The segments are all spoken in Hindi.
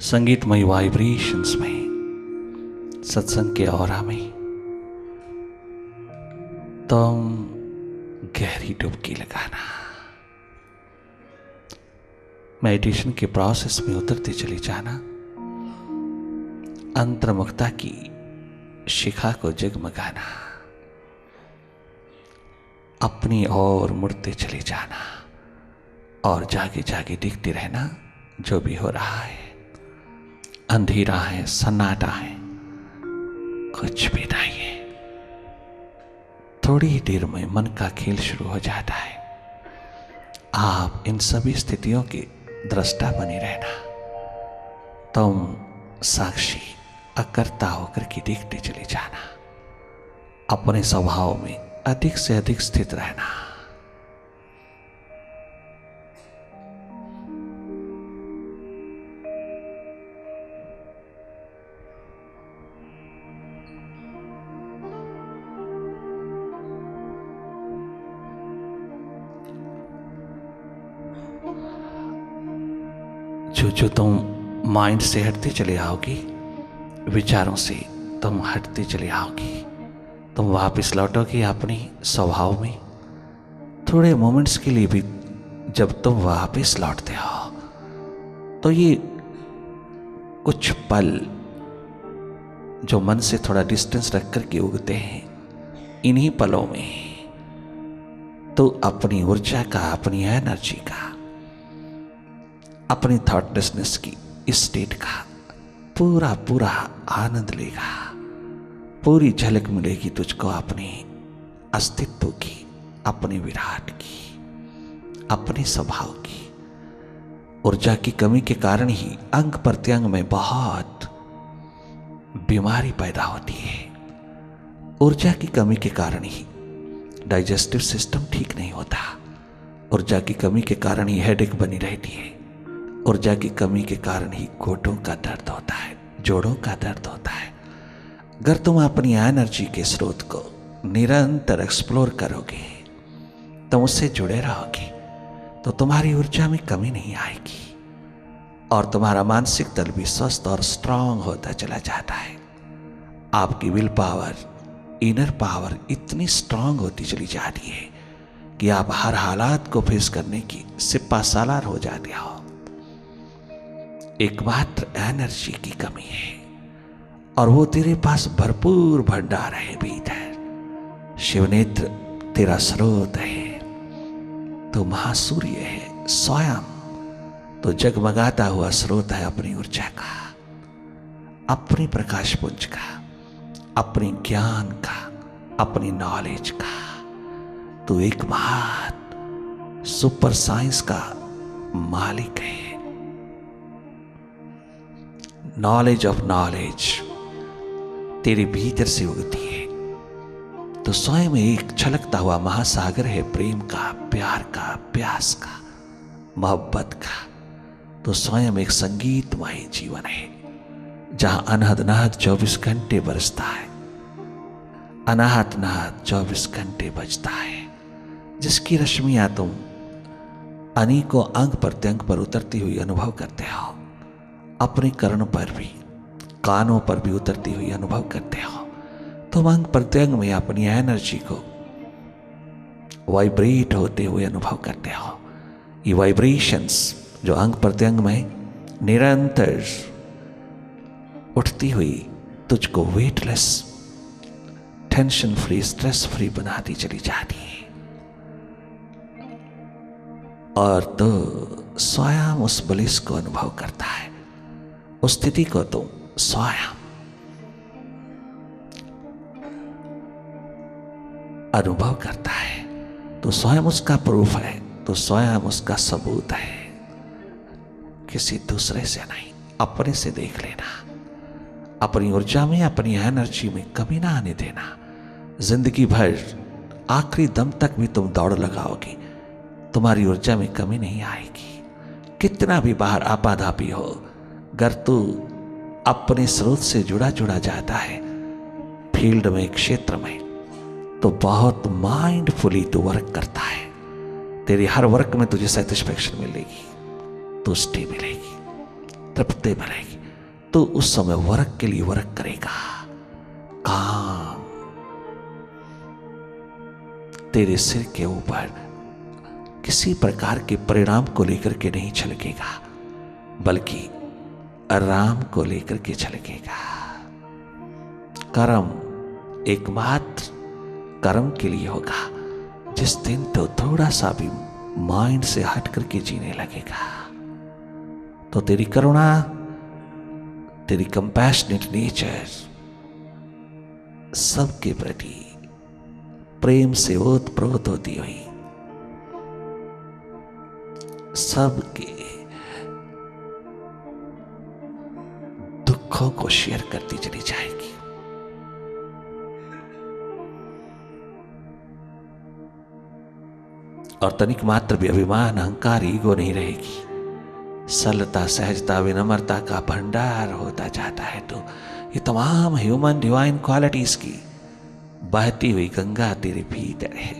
संगीतमय वाइब्रेशंस में, सत्संग के ऑरा में तुम गहरी डुबकी लगाना। मेडिटेशन के प्रोसेस में उतरते चले जाना। अंतर्मुखता की शिखा को जगमगाना। अपनी ओर मुड़ते चले जाना और जागे जागे देखते रहना जो भी हो रहा है। अंधेरा है, सन्नाटा है, कुछ भी नहीं है। थोड़ी ही देर में मन का खेल शुरू हो जाता है। आप इन सभी स्थितियों के दृष्टा बने रहना। तुम साक्षी अकर्ता होकर के देखते चले जाना। अपने स्वभाव में अधिक से अधिक स्थित रहना। जो तुम माइंड से हटते चले आओगी, विचारों से तुम हटते चले आओगी, तुम वापस लौटोगे अपने स्वभाव में। थोड़े मोमेंट्स के लिए भी जब तुम वापस लौटते हो तो ये कुछ पल जो मन से थोड़ा डिस्टेंस रख कर के उगते हैं, इन्हीं पलों में तो अपनी ऊर्जा का, अपनी एनर्जी का, अपनी थॉटलेसनेस की स्टेट का पूरा पूरा आनंद लेगा। पूरी झलक मिलेगी तुझको अपने अस्तित्व की, अपने विराट की, अपने स्वभाव की। ऊर्जा की कमी के कारण ही अंग प्रत्यंग में बहुत बीमारी पैदा होती है। ऊर्जा की कमी के कारण ही डाइजेस्टिव सिस्टम ठीक नहीं होता। ऊर्जा की कमी के कारण ही हेडेक बनी रहती है। ऊर्जा की कमी के कारण ही घोटों का दर्द होता है, जोड़ों का दर्द होता है। अगर तुम अपनी एनर्जी के स्रोत को निरंतर एक्सप्लोर करोगे, तुम उससे जुड़े रहोगे, तो तुम्हारी ऊर्जा में कमी नहीं आएगी और तुम्हारा मानसिक तल भी स्वस्थ और स्ट्रांग होता चला जाता है। आपकी विल पावर, इनर पावर इतनी स्ट्रांग होती चली जाती है कि आप हर हालात को फेस करने की सिपा सालार हो जाते हो। एकमात्र एनर्जी की कमी है और वो तेरे पास भरपूर भंडार है भीतर। शिवनेत्र तेरा स्रोत है, तो महासूर्य है स्वयं, तो जगमगाता हुआ स्रोत है अपनी ऊर्जा का, अपने प्रकाश पुंज का, अपने ज्ञान का, अपनी नॉलेज का। तो एक महान सुपर साइंस का मालिक है। नॉलेज ऑफ नॉलेज तेरे भीतर से उगती है, तो स्वयं एक छलकता हुआ महासागर है प्रेम का, प्यार का, प्यास का, मोहब्बत का। तो स्वयं एक संगीतमय जीवन है जहां अनहद नाद 24 घंटे बरसता है, अनाहत नाद 24 घंटे बजता है, जिसकी रश्मियां तुम अनेकों अंग प्रत्यंग पर उतरती हुई अनुभव करते हो। अपने कर्ण पर भी, कानों पर भी उतरती हुई अनुभव करते हो। तुम अंग प्रत्यंग में अपनी एनर्जी को वाइब्रेट होते हुए अनुभव करते हो। ये वाइब्रेशंस जो अंग प्रत्यंग में निरंतर उठती हुई तुझको weightless, tension free, stress free बनाती चली जाती है और तो स्वयं उस ब्लिस को अनुभव करता है। उस स्थिति को तुम स्वयं अनुभव करता है, तो स्वयं उसका प्रूफ है, तो स्वयं उसका सबूत है। किसी दूसरे से नहीं, अपने से देख लेना। अपनी ऊर्जा में, अपनी एनर्जी में कमी ना आने देना। जिंदगी भर आखिरी दम तक भी तुम दौड़ लगाओगे, तुम्हारी ऊर्जा में कमी नहीं आएगी। कितना भी बाहर आपाधापी हो, अगर तू अपने स्रोत से जुड़ा जाता है फील्ड में, क्षेत्र में, तो बहुत माइंडफुली तू वर्क करता है। तेरी हर वर्क में तुझे सेटिस्फैक्शन मिलेगी, तुष्टि मिलेगी, तृप्ति मिलेगी तो उस समय वर्क के लिए वर्क करेगा। काम तेरे सिर के ऊपर किसी प्रकार के परिणाम को लेकर के नहीं छलकेगा, बल्कि आराम को लेकर के छलकेगा। कर्म एकमात्र कर्म के लिए होगा जिस दिन तो थोड़ा सा भी माइंड से हट करके जीने लगेगा, तो तेरी करुणा, तेरी कंपैशनेट नेचर सबके प्रति प्रेम से ओतप्रोत होती हुई सबके दुखों को शेयर करती चली जाएगी। और तनिक मात्र भी अभिमान, अहंकार, ईगो नहीं रहेगी। सरलता, सहजता, विनम्रता का भंडार होता जाता है। तो ये तमाम ह्यूमन डिवाइन क्वालिटीज की बहती हुई गंगा तेरे भीतर है,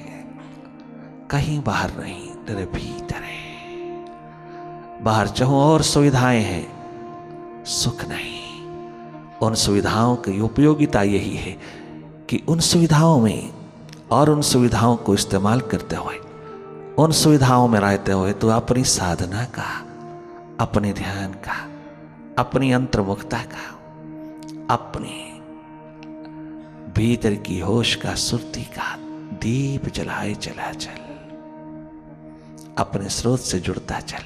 कहीं बाहर नहीं, तेरे भीतर है। बाहर चाहों और सुविधाएं हैं, सुख नहीं। उन सुविधाओं की उपयोगिता यही है कि उन सुविधाओं में और उन सुविधाओं को इस्तेमाल करते हुए, उन सुविधाओं में रहते हुए तो अपनी साधना का, अपने ध्यान का, अपनी अंतर्मुखता का, अपने भीतर की होश का, सुरती का दीप जलाए चला चल। अपने स्रोत से जुड़ता चल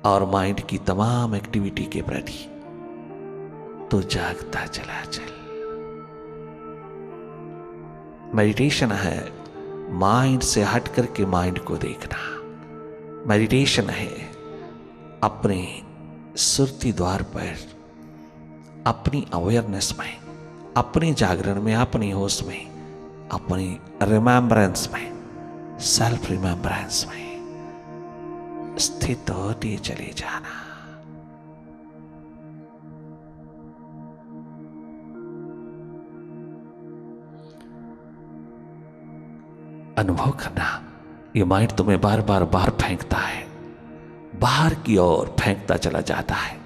और माइंड की तमाम एक्टिविटी के प्रति तो जागता चला चल। मेडिटेशन है माइंड से हट करके माइंड को देखना। मेडिटेशन है अपने सुरती द्वार पर, अपनी अवेयरनेस में, अपने जागरण में, अपनी होश में, अपनी रिमेम्बरेंस में, सेल्फ रिमेम्बरेंस में स्थित होते चले जाना। अनुभव करना, ये माइंड तुम्हें बार बार बाहर फेंकता है, बाहर की ओर फेंकता चला जाता है,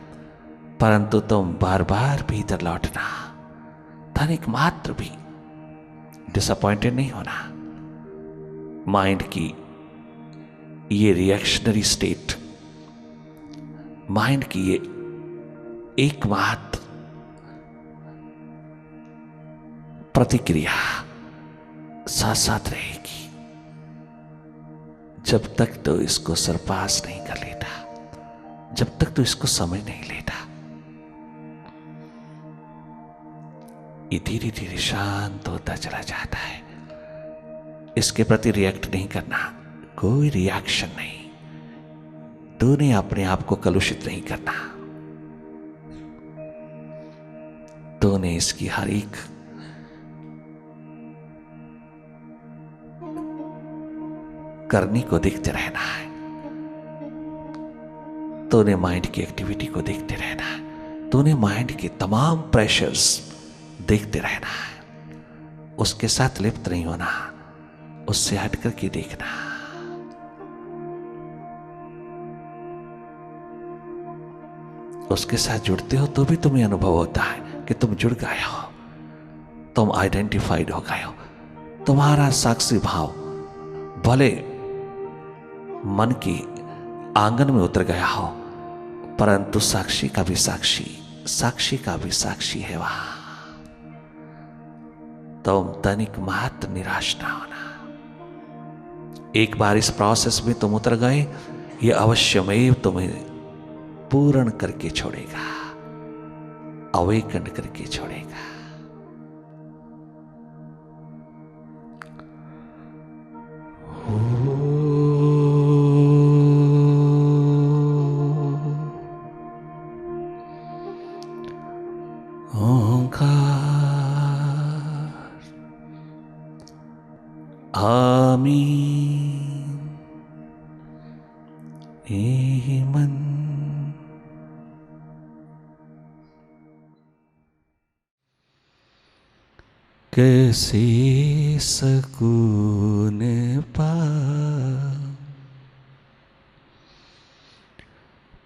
परंतु तुम बार बार भीतर लौटना, तनिक मात्र भी डिसअपॉइंटेड नहीं होना। माइंड की ये रिएक्शनरी स्टेट, माइंड की ये एकमात्र प्रतिक्रिया साथ साथ रहेगी जब तक तो इसको सरपास नहीं कर लेता, जब तक तो इसको समझ नहीं लेता। ये धीरे धीरे शांत होता चला जाता है। इसके प्रति रिएक्ट नहीं करना, कोई रिएक्शन नहीं। तूने अपने आप को कलुषित नहीं करना। तूने इसकी हर एक करनी को देखते रहना है। तूने माइंड की एक्टिविटी को देखते रहना है। तूने माइंड के तमाम प्रेशर्स देखते रहना है। उसके साथ लिप्त नहीं होना, उससे हट करके देखना। उसके साथ जुड़ते हो तो भी तुम्हें अनुभव होता है कि तुम जुड़ गए हो, तुम आइडेंटिफाइड हो गए हो। तुम्हारा साक्षी भाव भले मन के आंगन में उतर गया हो, परंतु साक्षी का भी साक्षी, साक्षी का भी साक्षी है वहां। तुम तनिक मात्र निराश ना होना। एक बार इस प्रोसेस में तुम उतर गए, यह अवश्यमेव तुम्हें पूर्ण करके छोड़ेगा, अवेकन करके छोड़ेगा। आमीन। हे मन कैसे सकून पा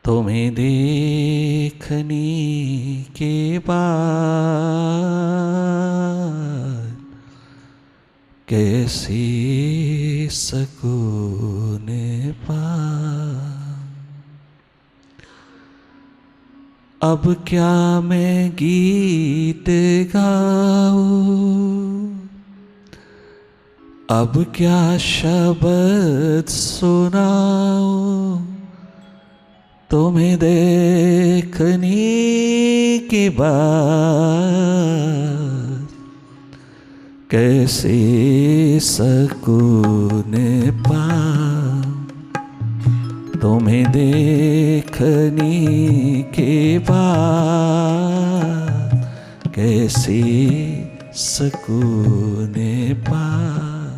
तुम्हें देखने के बाद कैसे सुकून पाऊं। अब क्या मैं गीत गाऊं, अब क्या शब्द सुनाऊं, तुम्हें देखने के बाद कैसे सुकून पाऊं। तुम्हें देखने के बाद कैसे सुकून पाऊं।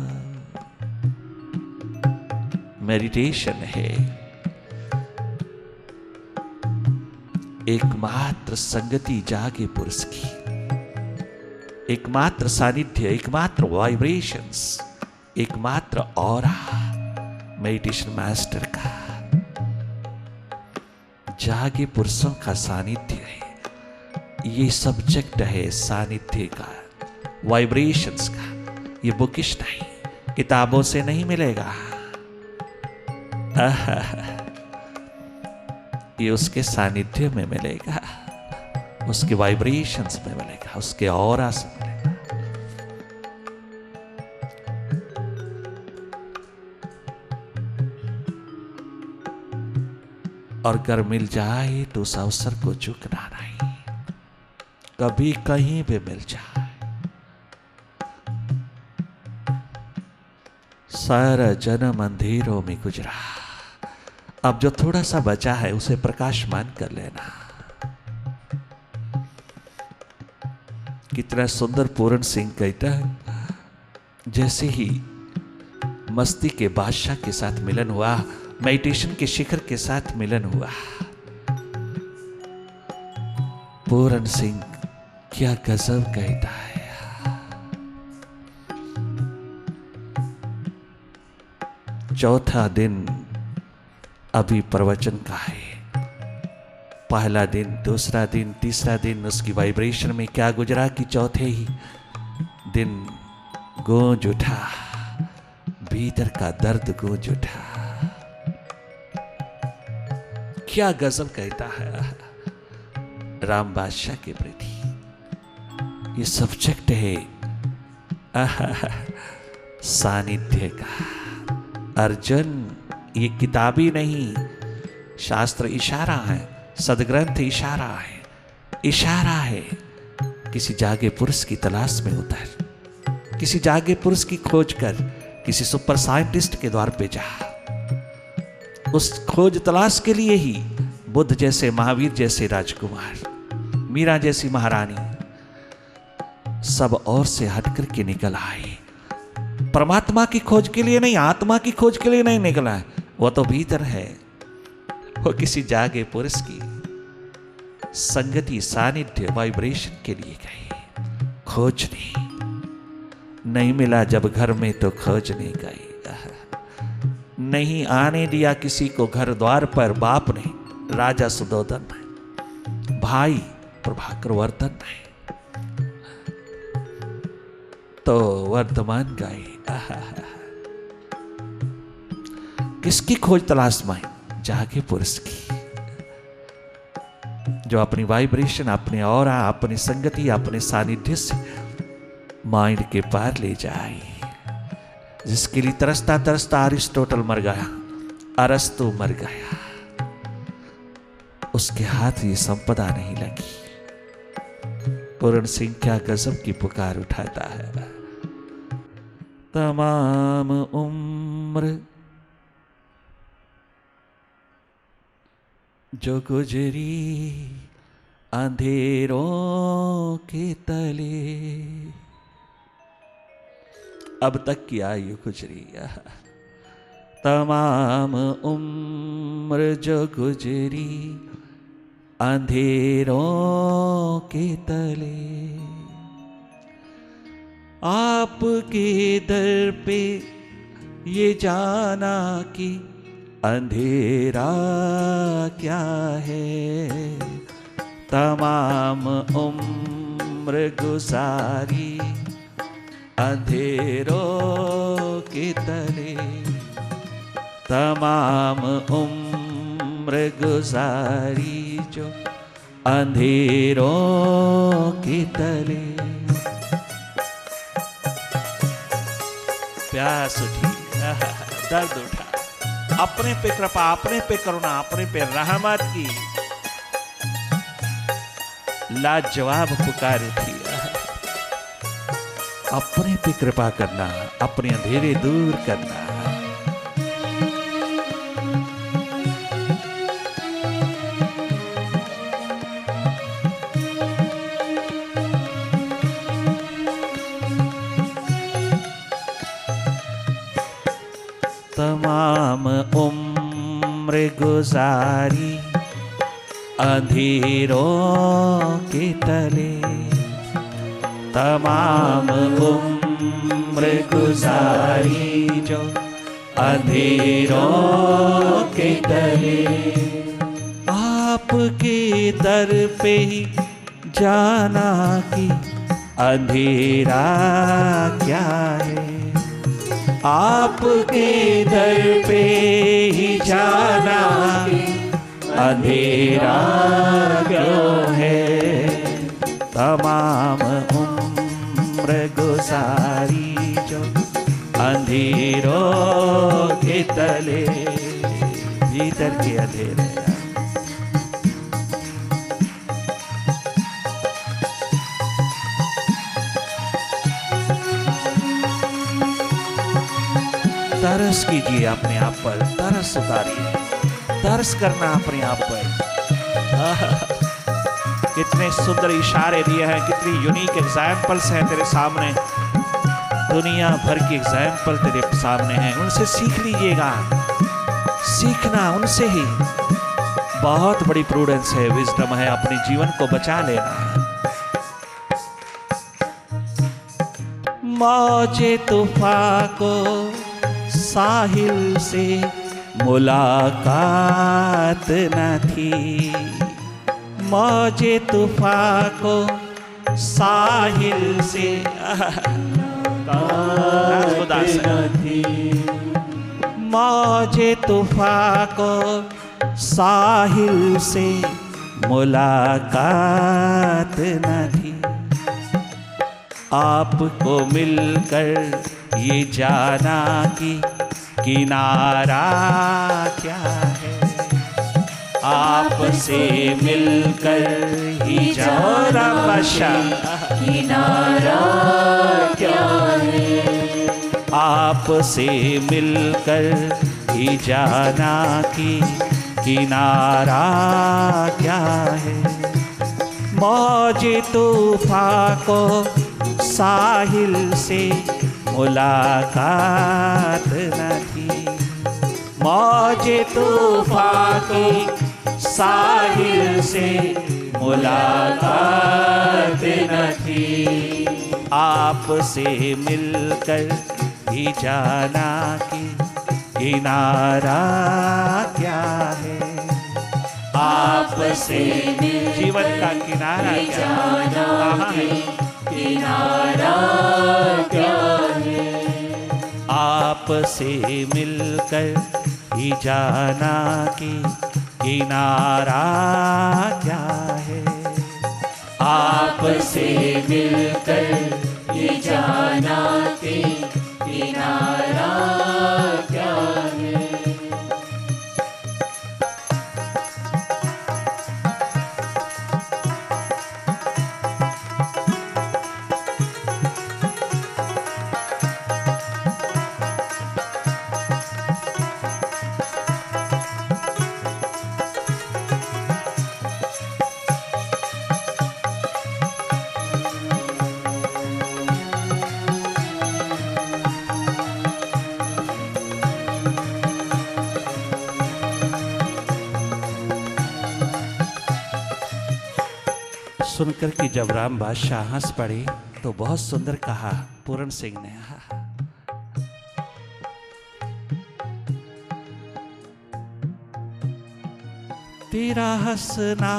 मेडिटेशन है एकमात्र संगति जागे पुरुष की, एकमात्र सानिध्य, एकमात्र वाइब्रेशंस, एकमात्र ऑरा मेडिटेशन मास्टर का, जागे पुरुषों का सानिध्य है। ये सब्जेक्ट है सानिध्य का, वाइब्रेशंस का। ये बुकिश नहीं, किताबों से नहीं मिलेगा। ये उसके सानिध्य में मिलेगा, उसके वाइब्रेशंस में मिलेगा, उसके ऑरा से मिलेगा। और अगर मिल जाए तो उस अवसर को चूकना नहीं, कभी कहीं भी मिल जाए। सारा जन्म अंधेरों में गुजरा, अब जो थोड़ा सा बचा है उसे प्रकाशमान कर लेना। कितना सुंदर पूरण सिंह कहता है, जैसे ही मस्ती के बादशाह के साथ मिलन हुआ, मेडिटेशन के शिखर के साथ मिलन हुआ। पूरण सिंह क्या गजब कहता है। चौथा दिन अभी प्रवचन का है। पहला दिन, दूसरा दिन, तीसरा दिन उसकी वाइब्रेशन में क्या गुजरा कि चौथे ही दिन गूंज उठा, भीतर का दर्द गूंज उठा। क्या गजब कहता है राम बादशाह के प्रति। ये सब्जेक्ट है सानिध्य का। अर्जुन, ये किताबी नहीं, शास्त्र इशारा है, सदग्रंथ इशारा है, इशारा है। किसी जागे पुरुष की तलाश में उतर, किसी जागे पुरुष की खोज कर, किसी सुपर साइंटिस्ट के द्वार पे जा। उस खोज तलाश के लिए ही बुद्ध जैसे, महावीर जैसे राजकुमार, मीरा जैसी महारानी सब और से हटकर के निकल आए। परमात्मा की खोज के लिए नहीं, आत्मा की खोज के लिए नहीं निकला है, वो तो भीतर है। वो किसी जागे पुरुष की संगति, सानिध्य, वाइब्रेशन के लिए गए खोजने। नहीं मिला जब घर में तो खोजने गए। नहीं आने दिया किसी को घर द्वार पर बाप ने, राजा सुदोधन ने, भाई प्रभाकर वर्धन ने, तो वर्धमान गए। किसकी खोज तलाश में? जागे पुरुष की, जो अपनी वाइब्रेशन, अपने ऑरा, अपनी संगति, अपने सानिध्य से माइंड के पार ले जाए। जिसके लिए तरसता तरसता अरिस्टोटल मर गया, अरस्तु मर गया, उसके हाथ ये संपदा नहीं लगी। पूरण सिंह क्या गजब की पुकार उठाता है। तमाम उम्र जो गुजरी अंधेरों के तले, अब तक की आयु गुजरी। तमाम उम्र जो गुजरी अंधेरों के तले, आपके दर पे ये जाना कि अंधेरा क्या है, तमाम उम्र गुजारी अंधेरों के तले, तमाम उम्र गुजारी जो अंधेरों के तले। प्यास उठी, दर्द उठा, अपने पे कृपा, अपने पे करुणा, अपने पे रहमत की लाजवाब पुकार उठी। अपने पे कृपा करना, अपने अंधेरे दूर करना। तमाम उम्र गुजारी अंधेरों के तले, तमाम उम्र गुजारी जो अंधेरों के तले। आपके दर पे ही जाना कि अंधेरा क्या है, आपके दर पे ही जाना अंधेरा क्यों है। तमाम उम्र गुजारी जो अंधेरों के तले, भीतर के अंधेरे। तरस कीजिए अपने आप पर, तरस उतारिए, तरस करना अपने आप पर। कितने सुंदर इशारे दिए हैं, कितनी यूनिक एग्जाम्पल्स हैं तेरे सामने, दुनिया भर की एग्जाम्पल तेरे सामने हैं। उनसे सीख लीजिएगा, सीखना उनसे ही। बहुत बड़ी प्रूडेंस है, विजडम है अपने जीवन को बचा लेना। मौजे तूफान को साहिल से मुलाकात न थी, मौजे तूफान को साहिल से मौजे तूफान को साहिल से मुलाकात न थी। आपको मिलकर ये जाना कि किनारा क्या है, आपसे मिलकर ही जाना बशा किनारा क्या है, आपसे मिलकर ही जाना कि किनारा क्या है। मौजे तूफान को साहिल से मुलाकात न थी, मौजे तूफान की साहिल से मुलाकात न थी। आपसे मिलकर ही जाना कि किनारा क्या है, आपसे जीवन का किनारा कहाँ है, किनारा क्या है। आपसे मिलकर ही जाना कि किनारा क्या है, आपसे मिलकर ही जाना कि किनारा क्या है। सुनकर कि जब राम बादशाह हंस पड़े तो बहुत सुंदर कहा पूर्ण सिंह ने। तेरा हंसना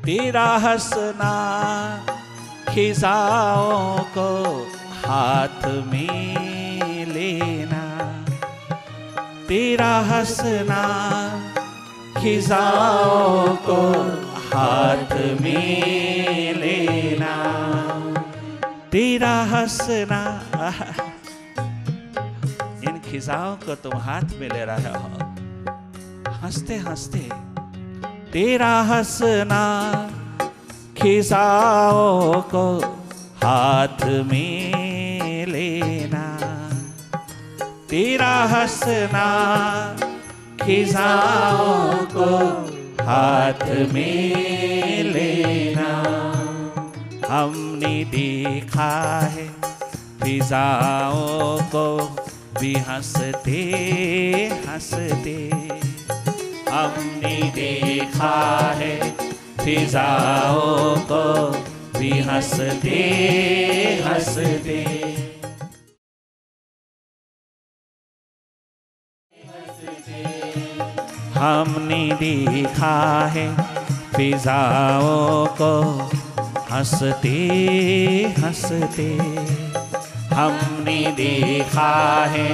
तेरा हंसना खिजाओं को हाथ में लेना, तेरा हंसना खिजाओं को हाथ में लेना, तेरा हंसना। इन खिजाओं को तुम हाथ में ले रहे हो, हंसते हंसते। तेरा हंसना खिजाओं को हाथ में लेना, तेरा हंसना खिजाओं को हाथ में लेना। हमने देखा है फिजाओं को भी हंसते हंसते, हमने देखा है फिजाओं को भी हंसते हंसते। हमने देखा है फिजाओं को हंसते हंसते, हमने देखा है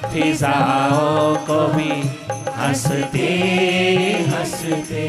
फिजाओं को भी हंसते हंसते।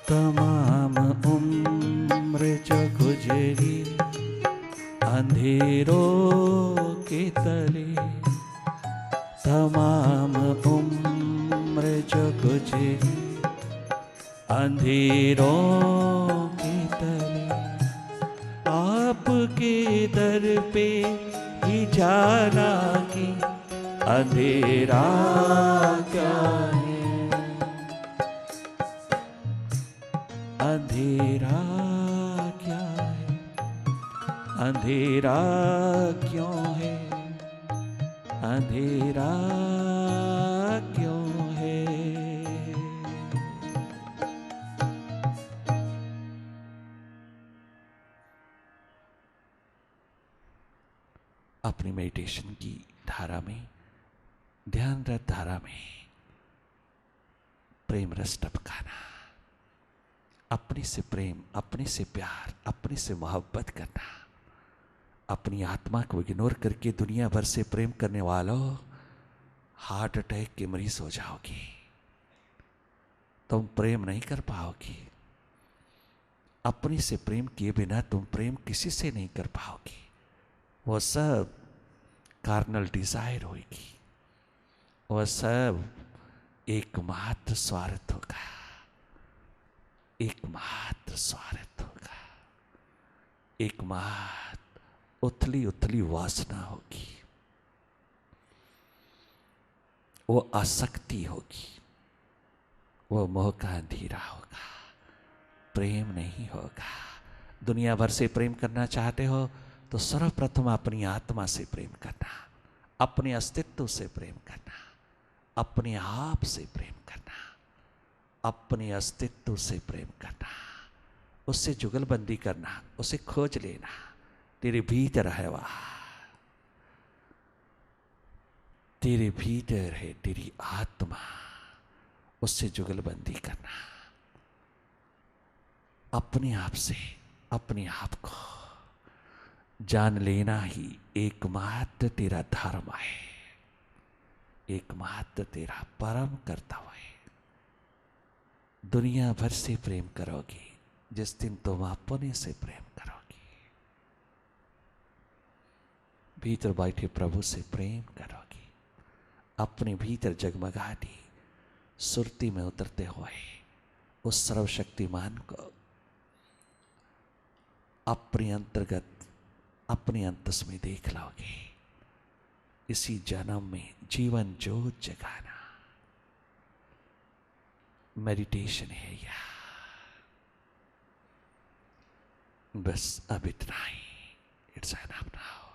तमाम उम्र जो गुजरी अंधेरों के तले, तमाम उम्र जो गुजरी अंधेरों के तले, आपके दर पे ही जाना कि अंधेरा क्या है, अंधेरा क्या है, अंधेरा क्यों है, अंधेरा क्यों है। अपनी मेडिटेशन की धारा में, ध्यान रत धारा में प्रेम रस टपकाना, अपने से प्रेम, अपने से प्यार, अपने से मोहब्बत करना। अपनी आत्मा को इग्नोर करके दुनिया भर से प्रेम करने वालों, हार्ट अटैक के मरीज हो जाओगे। तुम प्रेम नहीं कर पाओगे। अपने से प्रेम किए बिना तुम प्रेम किसी से नहीं कर पाओगे। वो सब कार्नल डिजायर होगी, वह सब एकमात्र स्वार्थ होगा, एकमात्र स्वार्थ होगा, एकमात्र उथली उथली वासना होगी, वो आसक्ति होगी, वो मोह का अंधेरा होगा, प्रेम नहीं होगा। दुनिया भर से प्रेम करना चाहते हो तो सर्वप्रथम अपनी आत्मा से प्रेम करना, अपने अस्तित्व से प्रेम करना, अपने आप से प्रेम करना, अपने अस्तित्व से प्रेम करना, उससे जुगलबंदी करना, उसे खोज लेना। तेरे भीतर है वह, तेरे भीतर है तेरी आत्मा, उससे जुगलबंदी करना। अपने आप से अपने आप को जान लेना ही एकमात्र तेरा धर्म है, एकमात्र तेरा परम कर्तव्य है। दुनिया भर से प्रेम करोगे जिस दिन तुम अपने से प्रेम करोगे। भीतर बैठे प्रभु से प्रेम करोगे, अपने भीतर जगमगाती सुरती में उतरते हुए उस सर्वशक्तिमान को अपने अंतर्गत, अपने अंतस में देख लोगे। इसी जन्म में जीवन ज्योत जगाना मेडिटेशन है यह। बस अब इतना ही। It's enough now.